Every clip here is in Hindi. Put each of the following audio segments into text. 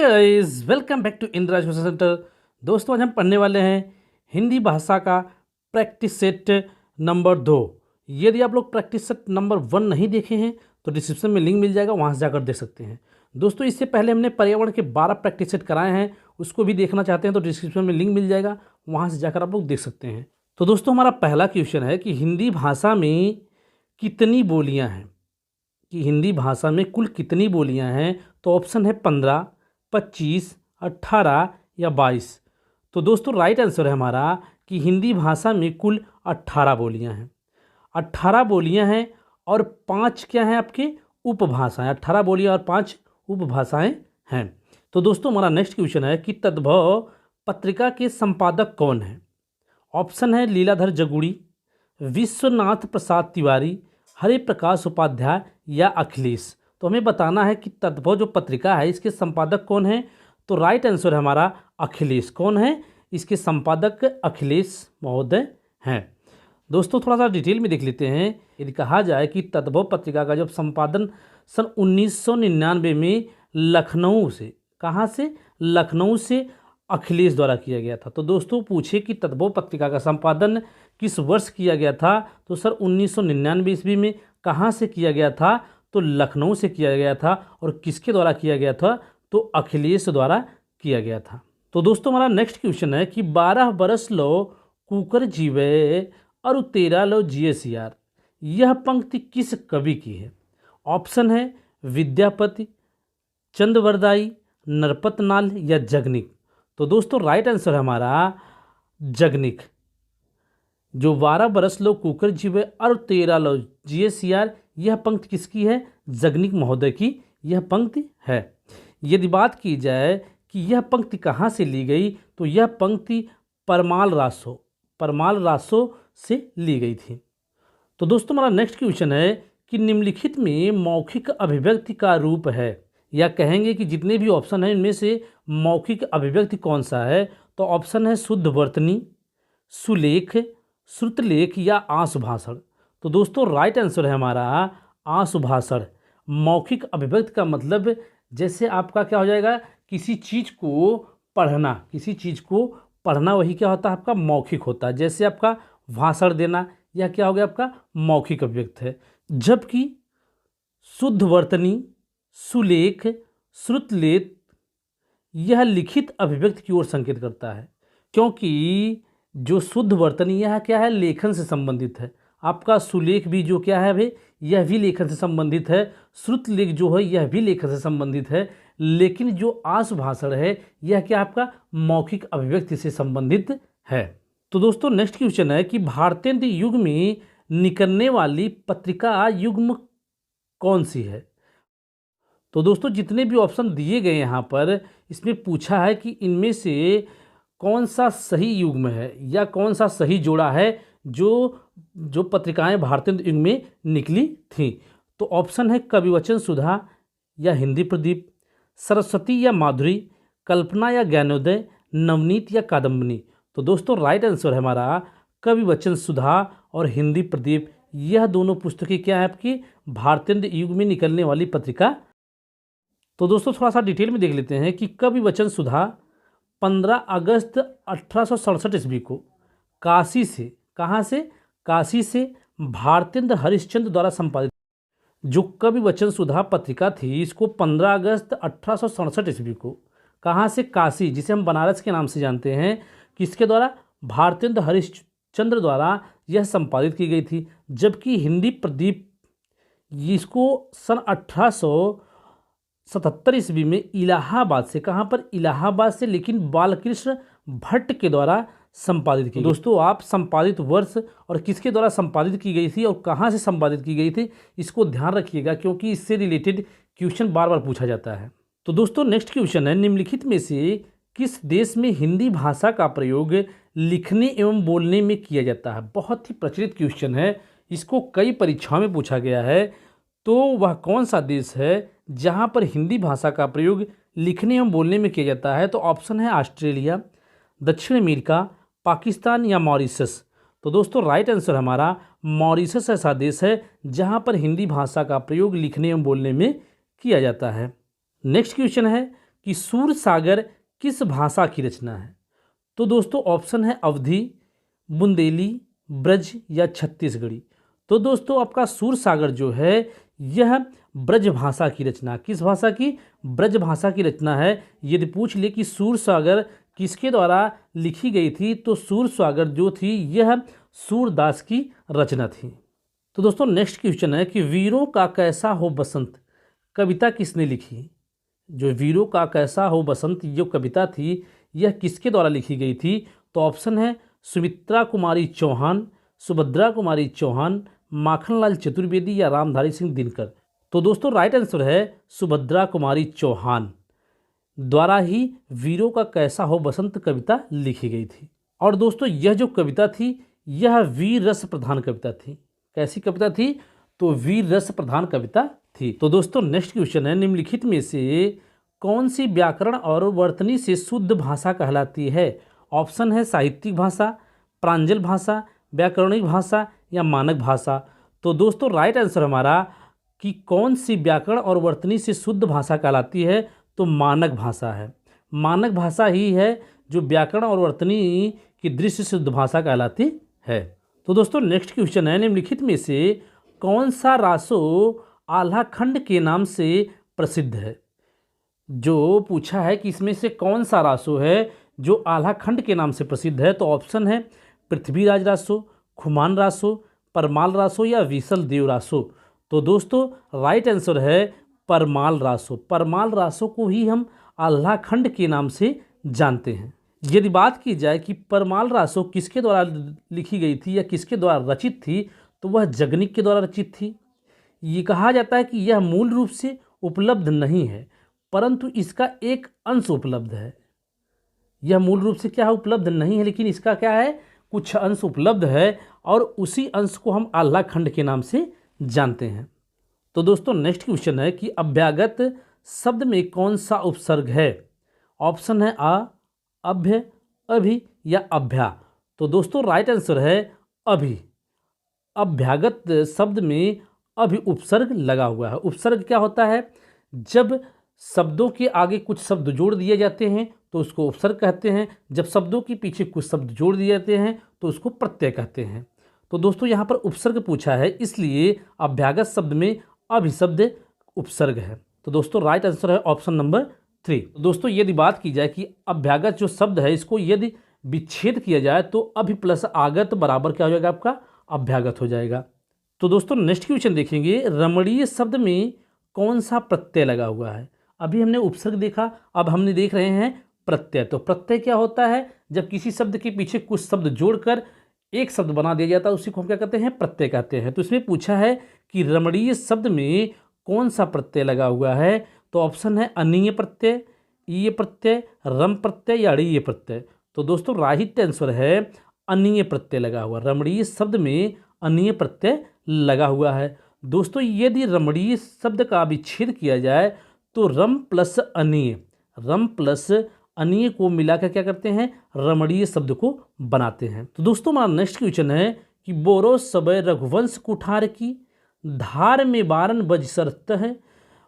Hi guys, welcome back to Indraj coaching centre. दोस्तों, आज हम पढ़ने वाले हैं हिंदी भाषा का प्रैक्टिस सेट नंबर 2। यदि आप लोग प्रैक्टिस सेट नंबर 1 नहीं देखे हैं तो डिस्क्रिप्शन में लिंक मिल जाएगा, वहाँ से जाकर देख सकते हैं। दोस्तों, इससे पहले हमने पर्यावरण के 12 प्रैक्टिस सेट कराए हैं, उसको भी देखना चाहते हैं तो डिस्क्रिप्शन में लिंक मिल जाएगा, वहाँ से जाकर आप लोग देख सकते हैं। तो दोस्तों, हमारा पहला क्वेश्चन है कि हिंदी भाषा में कितनी बोलियाँ हैं, कि हिंदी भाषा में कुल कितनी बोलियां हैं। तो ऑप्शन है 15, 25, 18 या 22। तो दोस्तों, राइट आंसर है हमारा कि हिंदी भाषा में कुल 18 बोलियां हैं। 18 बोलियां हैं और 5 क्या हैं आपके उपभाषाएं। 18 बोलियां और 5 उपभाषाएं हैं। तो दोस्तों, हमारा नेक्स्ट क्वेश्चन है कि तद्भव पत्रिका के संपादक कौन है। ऑप्शन है लीलाधर जगुड़ी, विश्वनाथ प्रसाद तिवारी, हरि प्रकाश उपाध्याय या अखिलेश। तो हमें बताना है कि तद्भव जो पत्रिका है इसके संपादक कौन है। तो राइट आंसर है हमारा अखिलेश। कौन है इसके संपादक? अखिलेश महोदय हैं। दोस्तों, थोड़ा सा डिटेल में देख लेते हैं। यदि कहा जाए कि तद्भव पत्रिका का जब संपादन सन 1999 में लखनऊ से, कहाँ से? लखनऊ से अखिलेश द्वारा किया गया था। तो दोस्तों, पूछे कि तद्भव पत्रिका का संपादन किस वर्ष किया गया था। तो सर 1999 ईस्वी में। कहाँ से किया गया था? तो लखनऊ से किया गया था। और किसके द्वारा किया गया था? तो अखिलेश द्वारा किया गया था। तो दोस्तों, हमारा नेक्स्ट क्वेश्चन है कि 12 बरस लो कुकर जीवे और 13 लो जिए सियार, यह पंक्ति किस कवि की है। ऑप्शन है विद्यापति, चंद्रवरदाई, नरपतनाल या जगनिक। तो दोस्तों, राइट आंसर है हमारा जगनिक। जो 12 बरस लो कुकर जीवे और 13 लो जिए सियार, यह पंक्ति किसकी है? जगनिक महोदय की यह पंक्ति है। यदि बात की जाए कि यह पंक्ति कहाँ से ली गई, तो यह पंक्ति परमाल रासो से ली गई थी। तो दोस्तों, हमारा नेक्स्ट क्वेश्चन है कि निम्नलिखित में मौखिक अभिव्यक्ति का रूप है, या कहेंगे कि जितने भी ऑप्शन हैं इनमें से मौखिक अभिव्यक्ति कौन सा है। तो ऑप्शन है शुद्ध वर्तनी, सुलेख, श्रुतलेख या आशुभाषण। तो दोस्तों, राइट आंसर है हमारा आशुभाषण। मौखिक अभिव्यक्ति का मतलब जैसे आपका क्या हो जाएगा, किसी चीज़ को पढ़ना, वही क्या होता है आपका मौखिक होता है। जैसे आपका भाषण देना, यह क्या हो गया आपका मौखिक अभिव्यक्ति है। जबकि शुद्ध वर्तनी, सुलेख, श्रुतलेख यह लिखित अभिव्यक्ति की ओर संकेत करता है, क्योंकि जो शुद्ध वर्तनी यह क्या है, लेखन से संबंधित है। आपका सुलेख भी जो क्या है भाई, यह भी लेखन से संबंधित है। श्रुतलेख जो है यह भी लेखन से संबंधित है। लेकिन जो आशुभाषण है यह क्या आपका मौखिक अभिव्यक्ति से संबंधित है। तो दोस्तों, नेक्स्ट क्वेश्चन है कि भारतेंद्र युग में निकलने वाली पत्रिका युग्म कौन सी है। तो दोस्तों, जितने भी ऑप्शन दिए गए यहाँ पर, इसमें पूछा है कि इनमें से कौन सा सही युग्म है या कौन सा सही जोड़ा है जो पत्रिकाएं भारतेंद्र युग में निकली थी। तो ऑप्शन है कविवचन सुधा या हिंदी प्रदीप, सरस्वती या माधुरी, कल्पना या ज्ञानोदय, नवनीत या कादम्बनी। तो दोस्तों, राइट आंसर है हमारा कविवचन सुधा और हिंदी प्रदीप। यह दोनों पुस्तकें क्या है आपकी भारतेंद्र युग में निकलने वाली पत्रिका। तो दोस्तों, थोड़ा सा डिटेल में देख लेते हैं कि कविवचन सुधा 15 अगस्त 1867 ईस्वी को काशी से, कहाँ से? काशी से भारतेंद्र हरिश्चंद्र द्वारा संपादित जो कविवचन सुधा पत्रिका थी, इसको 15 अगस्त 1867 ईस्वी को कहाँ से? काशी, जिसे हम बनारस के नाम से जानते हैं, किसके द्वारा? भारतेंद्र हरिश्चंद्र द्वारा यह संपादित की गई थी। जबकि हिंदी प्रदीप इसको सन 1877 ईस्वी में इलाहाबाद से, कहाँ पर? इलाहाबाद से, लेकिन बालकृष्ण भट्ट के द्वारा संपादित की। दोस्तों, आप संपादित वर्ष और किसके द्वारा संपादित की गई थी और कहाँ से संपादित की गई थी, इसको ध्यान रखिएगा, क्योंकि इससे रिलेटेड क्वेश्चन बार बार पूछा जाता है। तो दोस्तों, नेक्स्ट क्वेश्चन है निम्नलिखित में से किस देश में हिंदी भाषा का प्रयोग लिखने एवं बोलने में किया जाता है। बहुत ही प्रचलित क्वेश्चन है, इसको कई परीक्षाओं में पूछा गया है। तो वह कौन सा देश है जहाँ पर हिंदी भाषा का प्रयोग लिखने एवं बोलने में किया जाता है। तो ऑप्शन है ऑस्ट्रेलिया, दक्षिण अमेरिका, पाकिस्तान या मॉरिशस। तो दोस्तों, राइट आंसर हमारा मॉरिशस ऐसा देश है जहाँ पर हिंदी भाषा का प्रयोग लिखने एवं बोलने में किया जाता है। नेक्स्ट क्वेश्चन है कि सूरसागर किस भाषा की रचना है? तो दोस्तों ऑप्शन है अवधी, बुंदेली, ब्रज या छत्तीसगढ़ी। तो दोस्तों आपका सूरसागर जो है यह ब्रज भाषा की रचना, किस भाषा की? ब्रज भाषा की रचना है। यदि पूछ ले कि सूरसागर किसके द्वारा लिखी गई थी, तो सूरसागर जो थी यह सूरदास की रचना थी। तो दोस्तों नेक्स्ट क्वेश्चन है कि वीरों का कैसा हो बसंत कविता किसने लिखी? जो वीरों का कैसा हो बसंत जो कविता थी यह किसके द्वारा लिखी गई थी? तो ऑप्शन है सुमित्रा कुमारी चौहान, सुभद्रा कुमारी चौहान, माखनलाल चतुर्वेदी या रामधारी सिंह दिनकर। तो दोस्तों राइट आंसर है सुभद्रा कुमारी चौहान द्वारा ही वीरों का कैसा हो बसंत कविता लिखी गई थी। और दोस्तों यह जो कविता थी यह वीर रस प्रधान कविता थी। कैसी कविता थी? तो वीर रस प्रधान कविता थी। तो दोस्तों नेक्स्ट क्वेश्चन है निम्नलिखित में से कौन सी व्याकरण और वर्तनी से शुद्ध भाषा कहलाती है? ऑप्शन है साहित्यिक भाषा, प्रांजल भाषा, व्याकरणिक भाषा या मानक भाषा। तो दोस्तों राइट आंसर हमारा कि कौन सी व्याकरण और वर्तनी से शुद्ध भाषा कहलाती है? तो मानक भाषा है। मानक भाषा ही है जो व्याकरण और वर्तनी की दृष्टि से शुद्ध भाषा कहलाती है। तो दोस्तों नेक्स्ट क्वेश्चन है निम्नलिखित में से कौन सा रासो आल्हा खंड के नाम से प्रसिद्ध है? जो पूछा है कि इसमें से कौन सा रासो है जो आल्हा खंड के नाम से प्रसिद्ध है? तो ऑप्शन है पृथ्वीराज रासो, खुमान रासो, परमाल रासो या विसल देव रासो। तो दोस्तों राइट आंसर है परमाल रासो। परमाल रासो को ही हम आल्हा खंड के नाम से जानते हैं। यदि बात की जाए कि परमाल रासो किसके द्वारा लिखी गई थी या किसके द्वारा रचित थी, तो वह जगनिक के द्वारा रचित थी। ये कहा जाता है कि यह मूल रूप से उपलब्ध नहीं है, परंतु इसका एक अंश उपलब्ध है। यह मूल रूप से क्या है? उपलब्ध नहीं है, लेकिन इसका क्या है? कुछ अंश उपलब्ध है और उसी अंश को हम आल्हा खंड के नाम से जानते हैं। तो दोस्तों नेक्स्ट क्वेश्चन है कि अभ्यागत शब्द में कौन सा उपसर्ग है? ऑप्शन है अ, अभ्य, अभि या अभ्या। तो दोस्तों राइट आंसर है अभि। अभ्यागत शब्द में अभि उपसर्ग लगा हुआ है। उपसर्ग क्या होता है? जब शब्दों के आगे कुछ शब्द जोड़ दिए जाते हैं तो उसको उपसर्ग कहते हैं। जब शब्दों के पीछे कुछ शब्द जोड़ दिए जाते हैं तो उसको प्रत्यय कहते हैं। तो दोस्तों यहाँ पर उपसर्ग पूछा है, इसलिए अभ्यागत शब्द में अभिशब्द उपसर्ग है। तो दोस्तों राइट आंसर है ऑप्शन नंबर 3। तो दोस्तों यदि बात की जाए कि अभ्यागत जो शब्द है इसको यदि विच्छेद किया जाए तो अभि प्लस आगत बराबर क्या हो जाएगा? आपका अभ्यागत हो जाएगा। तो दोस्तों नेक्स्ट क्वेश्चन देखेंगे रमणीय शब्द में कौन सा प्रत्यय लगा हुआ है? अभी हमने उपसर्ग देखा, अब हमने देख रहे हैं प्रत्यय। तो प्रत्यय क्या होता है? जब किसी शब्द के पीछे कुछ शब्द जोड़कर एक शब्द बना दिया जाता है उसी को हम क्या कहते हैं? प्रत्यय कहते हैं। तो इसमें पूछा है कि रमणीय शब्द में कौन सा प्रत्यय लगा हुआ है? तो ऑप्शन है अनीय प्रत्यय, ईय प्रत्यय, रम प्रत्यय या अड़ीय प्रत्यय। तो दोस्तों राइट आंसर है अनीय प्रत्यय लगा हुआ। रमणीय शब्द में अनीय प्रत्यय लगा हुआ है। दोस्तों यदि रमणीय शब्द का विच्छेद किया जाए तो रम प्लस अनीय, रम प्लस अनीय को मिलाकर क्या करते हैं? रमणीय शब्द को बनाते हैं। तो दोस्तों हमारा नेक्स्ट क्वेश्चन है कि बोरो सबय रघुवंश कुठार की धार में बारन बज सरत है,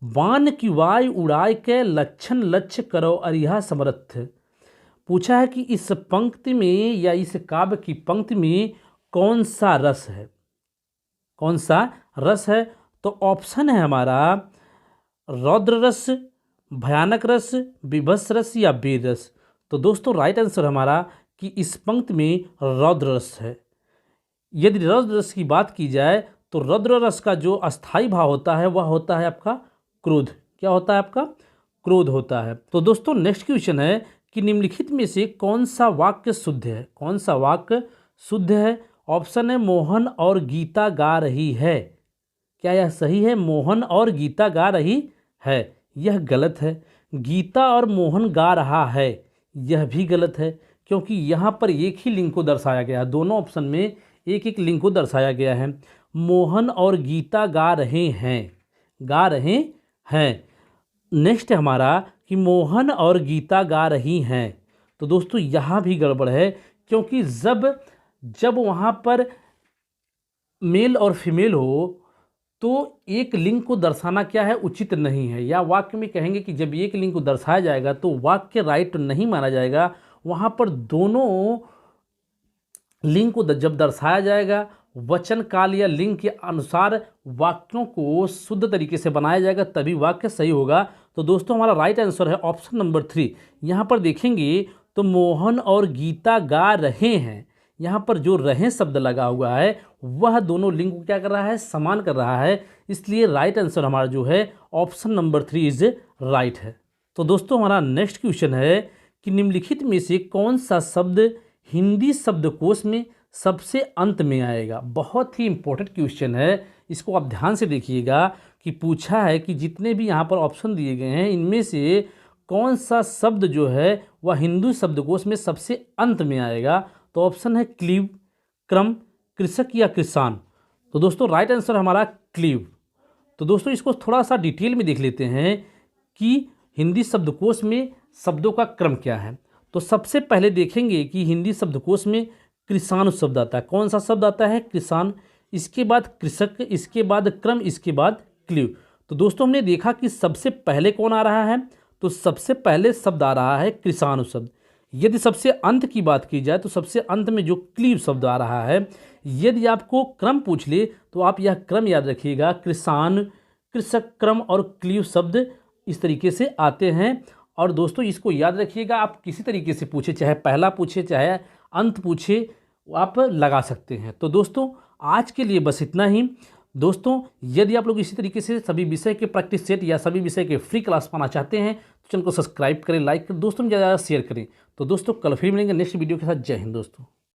वान की वाय उड़ाय के लक्षण लक्ष्य करो अरिहा समर्थ। पूछा है कि इस पंक्ति में या इस काव्य की पंक्ति में कौन सा रस है? कौन सा रस है? तो ऑप्शन है हमारा रौद्र रस, भयानक रस, विभत्स रस या वीर रस। तो दोस्तों राइट आंसर हमारा कि इस पंक्ति में रौद्र रस है। यदि रौद्र रस की बात की जाए तो रौद्र रस का जो अस्थाई भाव होता है वह होता है आपका क्रोध। क्या होता है? आपका क्रोध होता है। तो दोस्तों नेक्स्ट क्वेश्चन है कि निम्नलिखित में से कौन सा वाक्य शुद्ध है? कौन सा वाक्य शुद्ध है? ऑप्शन है मोहन और गीता गा रही है। क्या यह सही है? मोहन और गीता गा रही है, यह गलत है। गीता और मोहन गा रहा है, यह भी गलत है, क्योंकि यहाँ पर एक ही लिंग को दर्शाया गया है। दोनों ऑप्शन में एक एक लिंग को दर्शाया गया है। मोहन और गीता गा रहे हैं, गा रहे हैं। नेक्स्ट है हमारा कि मोहन और गीता गा रही हैं। तो दोस्तों यहाँ भी गड़बड़ है, क्योंकि जब वहाँ पर मेल और फीमेल हो तो एक लिंग को दर्शाना क्या है, उचित नहीं है, या वाक्य में कहेंगे कि जब एक लिंग को दर्शाया जाएगा तो वाक्य राइट नहीं माना जाएगा। वहाँ पर दोनों लिंग को जब दर्शाया जाएगा, वचन काल या लिंग के अनुसार वाक्यों को शुद्ध तरीके से बनाया जाएगा, तभी वाक्य सही होगा। तो दोस्तों हमारा राइट आंसर है ऑप्शन नंबर 3। यहाँ पर देखेंगे तो मोहन और गीता गा रहे हैं, यहाँ पर जो रहे शब्द लगा हुआ है वह दोनों लिंग को क्या कर रहा है, समान कर रहा है, इसलिए राइट आंसर हमारा जो है ऑप्शन नंबर 3 इज राइट है। तो दोस्तों हमारा नेक्स्ट क्वेश्चन है कि निम्नलिखित में से कौन सा शब्द हिंदी शब्दकोश में सबसे अंत में आएगा। बहुत ही इंपॉर्टेंट क्वेश्चन है, इसको आप ध्यान से देखिएगा कि पूछा है कि जितने भी यहाँ पर ऑप्शन दिए गए हैं इनमें से कौन सा शब्द जो है वह हिंदी शब्दकोश में सबसे अंत में आएगा। तो ऑप्शन है क्लीव, क्रम, कृषक या किसान। तो दोस्तों राइट आंसर हमारा क्लीव। तो दोस्तों इसको थोड़ा सा डिटेल में देख लेते हैं कि हिंदी शब्दकोश में शब्दों का क्रम क्या है। तो सबसे पहले देखेंगे कि हिंदी शब्दकोश में किसान शब्द आता है। कौन सा शब्द आता है, किसान, इसके बाद कृषक, इसके बाद क्रम, इसके बाद क्लीव। तो दोस्तों हमने देखा कि सबसे पहले कौन आ रहा है, तो सबसे पहले शब्द आ रहा है किसान शब्द। यदि सबसे अंत की बात की जाए तो सबसे अंत में जो क्लीव शब्द आ रहा है। यदि आपको क्रम पूछ ले तो आप यह क्रम याद रखिएगा, किसान, कृषक, क्रम और क्लीव शब्द इस तरीके से आते हैं। और दोस्तों इसको याद रखिएगा, आप किसी तरीके से पूछे, चाहे पहला पूछे चाहे अंत पूछे, आप लगा सकते हैं। तो दोस्तों आज के लिए बस इतना ही। दोस्तों यदि आप लोग इसी तरीके से सभी विषय के प्रैक्टिस सेट या सभी विषय के फ्री क्लास पाना चाहते हैं तो चैनल को सब्सक्राइब करें, लाइक करें, दोस्तों में ज़्यादा शेयर करें। तो दोस्तों कल फिर मिलेंगे नेक्स्ट वीडियो के साथ। जय हिंद दोस्तों।